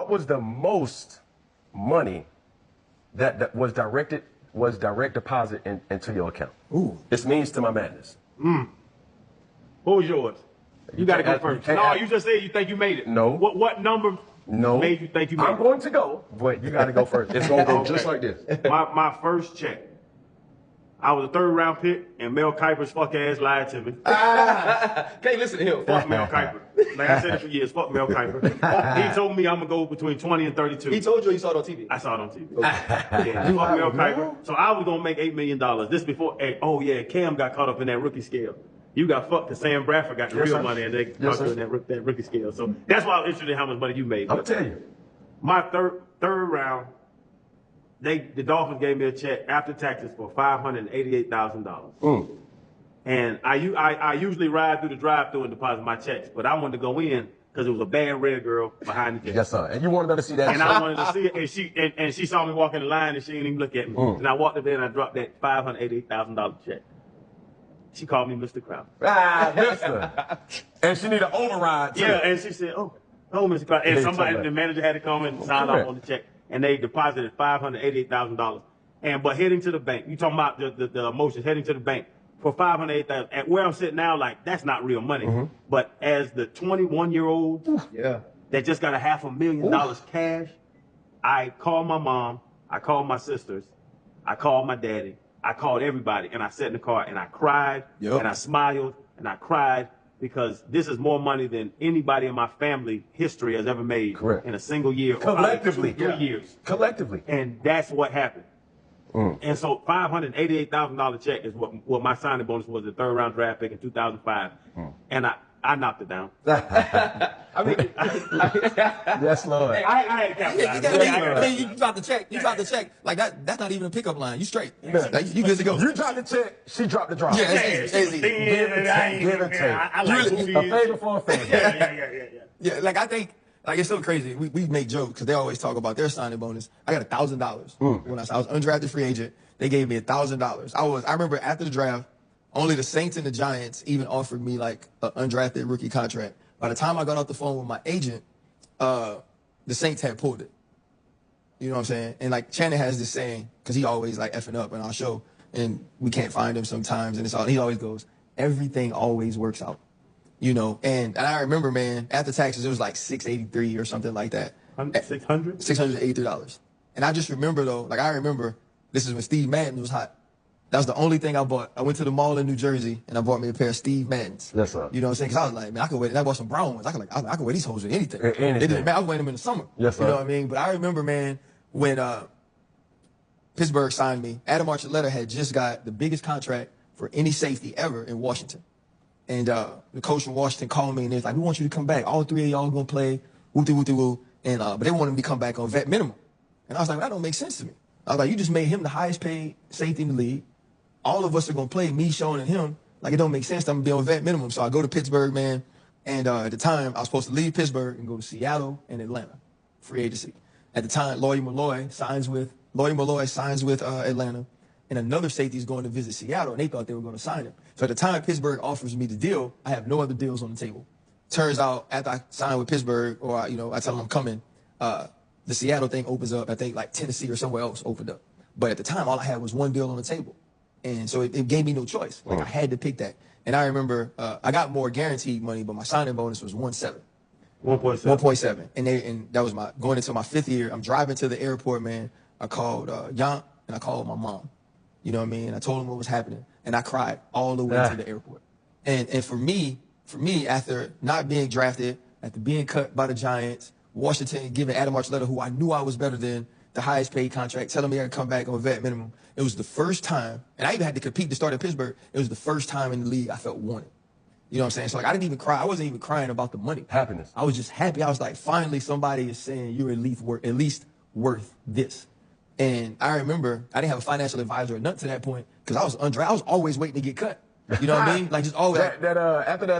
what was the most money that was direct deposit into your account? Ooh. This means to my madness. What was yours? You got to go first. No, you just said you think you made it. No. What number made you think you made it? I'm going to go, but you got to go first. It's going to go just like this. My first check. I was a 3rd round pick, and Mel Kiper's fuck ass lied to me. Can't listen to him. Fuck Mel Kiper. Like I said it for years, fuck Mel Kiper. He told me I'm going to go between 20 and 32. He told you, or you saw it on TV? I saw it on TV. Yeah, fuck Mel Kiper. So I was going to make $8 million. This before, oh yeah, Cam got caught up in that rookie scale. You got fucked because Sam Bradford got the real money and they caught you in that rookie scale. So that's why I was interested in how much money you made. I'll tell you. My third round, the Dolphins gave me a check after taxes for $588,000. And I usually ride through the drive-thru and deposit my checks, but I wanted to go in because it was a bad red girl behind the check. Yes, sir. And you wanted her to see that. And I wanted to see it, and she saw me walk in the line and she didn't even look at me. And I walked up there and I dropped that $588,000 check. She called me Mr. Crowder. Mister. And she needed an override too. Yeah, and she said, oh, Mr. Crowder. And the manager had to come and sign off on the check. And they deposited $588,000. But heading to the bank, you talking about the emotions, heading to the bank for $588,000. At where I'm sitting now, like, that's not real money. But as the 21-year-old that just got $500,000 cash, I called my mom, I called my sisters, I called my daddy, I called everybody, and I sat in the car and I cried and I smiled and I cried because this is more money than anybody in my family history has ever made in a single year. Collectively. 3 years. Collectively. And that's what happened. And so $588,000 check is what my signing bonus was, the 3rd round draft pick in 2005. And I knocked it down. I mean, yes, Lord. I had to capitalize. You dropped the check. You dropped the check. Like that's not even a pickup line. You straight. Like, you good to go. You dropped the check. She dropped the drop. Yeah, it's easy. Give and take. I like A favor for a favor. Yeah, like I think, like it's so crazy. We make jokes because they always talk about their signing bonus. I got $1,000 when I was undrafted free agent. They gave me $1,000. I remember after the draft, only the Saints and the Giants even offered me like an undrafted rookie contract. By the time I got off the phone with my agent, the Saints had pulled it. You know what I'm saying? And like Channing has this saying, because he always like effing up in our show, and we can't find him sometimes, and he always goes, everything always works out. You know, and I remember, man, after taxes, it was like $683 or something like that. $600? $683. And I just remember, though, like I remember, this is when Steve Madden was hot. That was the only thing I bought. I went to the mall in New Jersey, and I bought me a pair of Steve Maddens. Yes, sir. You know what I'm saying? Because I was like, man, I could wear, I bought some brown ones. I could wear these hoes with anything. Anything. It didn't matter. I was wearing them in the summer. Yes, sir. You know what I mean? But I remember, man, when Pittsburgh signed me, Adam Archuleta had just got the biggest contract for any safety ever in Washington. And the coach from Washington called me, and they was like, we want you to come back. All 3 of y'all going to play, woo-de-woo-de-woo. And, but they wanted me to come back on vet minimum. And I was like, well, that don't make sense to me. I was like, you just made him the highest paid safety in the league. All of us are going to play, me, Sean, and him. Like, it don't make sense. I'm going to be on vet minimum. So I go to Pittsburgh, man. And at the time, I was supposed to leave Pittsburgh and go to Seattle and Atlanta. Free agency. At the time, Lloyd Malloy signs with Atlanta. And another safety is going to visit Seattle, and they thought they were going to sign him. So at the time Pittsburgh offers me the deal, I have no other deals on the table. Turns out, after I sign with Pittsburgh, or I tell them I'm coming, the Seattle thing opens up. I think like Tennessee or somewhere else opened up. But at the time, all I had was one deal on the table. And so it gave me no choice. Like, I had to pick that. And I remember I got more guaranteed money, but my signing bonus was 1.7. 1.7. And that was going into my 5th year. I'm driving to the airport, man. I called Yant, and I called my mom. You know what I mean? And I told him what was happening. And I cried all the way to the airport. And for me, after not being drafted, after being cut by the Giants, Washington giving Adam Archuleta, who I knew I was better than, the highest paid contract, telling me I could come back on vet minimum. It was the first time, and I even had to compete to start at Pittsburgh. It was the first time in the league I felt wanted. You know what I'm saying? So like I didn't even cry. I wasn't even crying about the money. Happiness. I was just happy. I was like, finally somebody is saying you're at least worth this. And I remember I didn't have a financial advisor or nothing to that point because I was undrafted. I was always waiting to get cut. You know what I mean? Like just always. After that